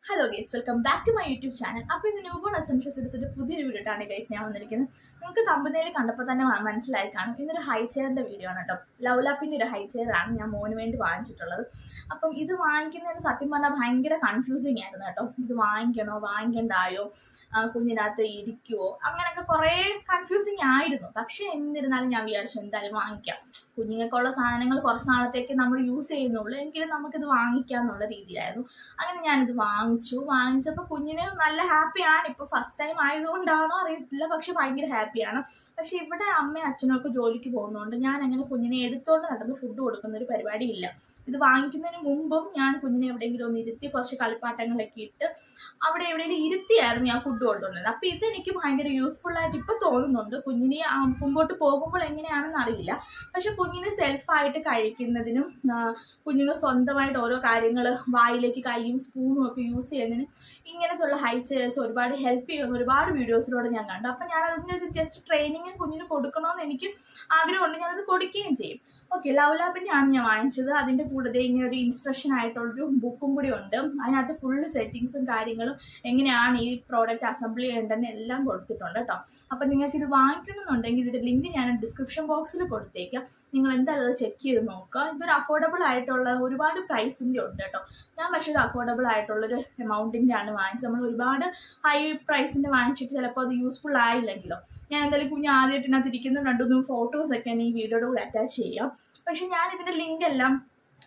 Hello guys, welcome back to my YouTube channel. അപ്പോൾ ഇന്ന് newborn എസൻഷ്യൽസിൻ്റെ പുതിയൊരു വീഡിയോ ആണ് ഗൈസ് ഞാൻ വന്നിരിക്കുന്നത്. നിങ്ങൾക്ക് തമ്പനയിൽ കണ്ടപ്പോൾ തന്നെ മനസ്സിലായി കാണും, ഇന്നൊരു ഹൈ ചെയറിൻ്റെ വീഡിയോ ആണ് കേട്ടോ. ലൗലാപ്പിൻ്റെ ഒരു ഹൈ ചെയറാണ് ഞാൻ മോന് വേണ്ടി വാങ്ങിച്ചിട്ടുള്ളത്. അപ്പം ഇത് വാങ്ങിക്കുന്നതിന് സത്യം പറഞ്ഞാൽ ഭയങ്കര കൺഫ്യൂസിങ് ആയിരുന്നു കേട്ടോ. ഇത് വാങ്ങിക്കണോ വാങ്ങിക്കണ്ടായോ, കുഞ്ഞിനകത്ത് ഇരിക്കുമോ, അങ്ങനെയൊക്കെ കുറേ കൺഫ്യൂസിങ് ആയിരുന്നു. പക്ഷേ എന്നിരുന്നാലും ഞാൻ വിചാരിച്ചു എന്തായാലും വാങ്ങിക്കാം. കുഞ്ഞുങ്ങൾക്കുള്ള സാധനങ്ങൾ കുറച്ച് നാളത്തേക്ക് നമ്മൾ യൂസ് ചെയ്യുന്നുള്ളൂ, എങ്കിലും നമുക്കിത് വാങ്ങിക്കാമെന്നുള്ള രീതിയിലായിരുന്നു. അങ്ങനെ ഞാനിത് വാങ്ങിച്ചപ്പോൾ കുഞ്ഞിന് നല്ല ഹാപ്പിയാണ്. ഇപ്പോൾ ഫസ്റ്റ് ടൈം ആയതുകൊണ്ടാണോ അറിയത്തില്ല, പക്ഷെ ഭയങ്കര ഹാപ്പിയാണ്. പക്ഷെ ഇവിടെ അമ്മയും അച്ഛനും ഒക്കെ ജോലിക്ക് പോകുന്നതുകൊണ്ട് ഞാൻ അങ്ങനെ കുഞ്ഞിനെ എടുത്തുകൊണ്ട് നടന്ന് ഫുഡ് കൊടുക്കുന്ന ഒരു പരിപാടിയില്ല. ഇത് വാങ്ങിക്കുന്നതിന് മുമ്പും ഞാൻ കുഞ്ഞിനെ എവിടെയെങ്കിലും ഒന്ന് ഇരുത്തി കുറച്ച് കളിപ്പാട്ടങ്ങളൊക്കെ ഇട്ട് അവിടെ എവിടെയെങ്കിലും ഇരുത്തിയായിരുന്നു ഞാൻ ഫുഡ് കൊടുത്തോണ്ടിരുന്നത്. അപ്പോൾ ഇതെനിക്ക് ഭയങ്കര യൂസ്ഫുള്ളായിട്ട് ഇപ്പോൾ തോന്നുന്നുണ്ട്. കുഞ്ഞിനെ മുമ്പോട്ട് പോകുമ്പോൾ എങ്ങനെയാണെന്ന് അറിയില്ല, പക്ഷെ കുഞ്ഞിന് സെൽഫായിട്ട് കഴിക്കുന്നതിനും കുഞ്ഞുങ്ങൾ സ്വന്തമായിട്ട് ഓരോ കാര്യങ്ങൾ വായിലേക്ക് കൈയും സ്പൂണും ഒക്കെ യൂസ് ചെയ്യുന്നതിനും ഇങ്ങനത്തുള്ള ഹൈ ചെയർസ് ഒരുപാട് ഹെൽപ്പ് ചെയ്യുന്ന ഒരുപാട് വീഡിയോസിലൂടെ ഞാൻ കണ്ടു. അപ്പം ഞാൻ അതിൻ്റെ ജസ്റ്റ് ട്രെയിനിങ് കുഞ്ഞിന് കൊടുക്കണമെന്ന് എനിക്ക് ആഗ്രഹമുണ്ട്, ഞാനത് കൊടുക്കുകയും ചെയ്യും. ഓക്കെ, ലൗലാപ്പിൻ്റെ ആണ് ഞാൻ വാങ്ങിച്ചത്. അതിൻ്റെ കൂടെ ഇങ്ങനെ ഒരു ഇൻസ്ട്രക്ഷൻ ആയിട്ടുള്ളൊരു ബുക്കും കൂടി ഉണ്ട്. അതിനകത്ത് ഫുള്ള് സെറ്റിങ്സും കാര്യങ്ങളും എങ്ങനെയാണ് ഈ പ്രോഡക്റ്റ് അസംബിൾ ചെയ്യേണ്ടതെന്ന് എല്ലാം കൊടുത്തിട്ടുണ്ട് കേട്ടോ. അപ്പം നിങ്ങൾക്ക് ഇത് വാങ്ങിക്കണമെന്നുണ്ടെങ്കിൽ ഇതിൻ്റെ ലിങ്ക് ഞാൻ ഡിസ്ക്രിപ്ഷൻ ബോക്സിൽ കൊടുത്തേക്കാം. നിങ്ങൾ എന്തായാലും അത് ചെക്ക് ചെയ്ത് നോക്കുക. ഇതൊരു അഫോർഡബിൾ ആയിട്ടുള്ള ഒരുപാട് പ്രൈസിൻ്റെ ഉണ്ട് കേട്ടോ. ഞാൻ പക്ഷേ ഒരു അഫോർഡബിൾ ആയിട്ടുള്ളൊരു എമൗണ്ടിൻ്റെ ആണ് വാങ്ങിച്ചത്. നമ്മൾ ഒരുപാട് ഹൈ പ്രൈസിൻ്റെ വാങ്ങിച്ചിട്ട് ചിലപ്പോൾ അത് യൂസ്ഫുൾ ആയില്ലെങ്കിലോ. ഞാൻ എന്തായാലും കുഞ്ഞ് ആദ്യമായിട്ട് ഇതിനകത്ത് ഇരിക്കുന്ന 2-3 ഫോട്ടോസൊക്കെ ഈ വീഡിയോയുടെ കൂടെ അറ്റാച്ച് ചെയ്യാം. പക്ഷെ ഞാൻ ഇതിൻ്റെ ലിങ്ക് എല്ലാം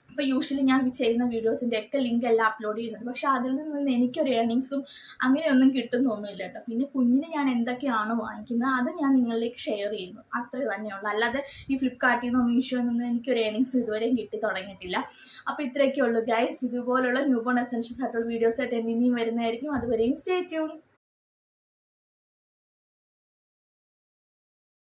ഇപ്പോൾ യൂഷ്വലി ഞാൻ ചെയ്യുന്ന വീഡിയോസിൻ്റെ ഒക്കെ ലിങ്ക് എല്ലാം അപ്ലോഡ് ചെയ്യുന്നുണ്ട്. പക്ഷെ അതിൽ നിന്ന് എനിക്കൊരു ഏർണിങ്സും അങ്ങനെയൊന്നും കിട്ടുന്നൊന്നുമില്ല കേട്ടോ. പിന്നെ കുഞ്ഞിന് ഞാൻ എന്തൊക്കെയാണോ വാങ്ങിക്കുന്നത് അത് ഞാൻ നിങ്ങളിലേക്ക് ഷെയർ ചെയ്യുന്നു, അത്രേ തന്നെയുള്ളൂ. അല്ലാതെ ഈ ഫ്ലിപ്കാർട്ടിൽ നിന്നോ മീഷോയിൽ നിന്നോ എനിക്കൊരു ഏർണിങ്സ് ഇതുവരെയും കിട്ടി തുടങ്ങിയിട്ടില്ല. അപ്പോൾ ഇത്രയൊക്കെ ഉള്ളൂ ഗൈസ്. ഇതുപോലുള്ള ന്യൂബോൺ എസൻഷ്യൽസ് ആയിട്ടുള്ള വീഡിയോസ് ആയിട്ട് ഇനിയും വരുന്നതായിരിക്കും. അതുവരെയും സ്റ്റേ ട്യൂൺ.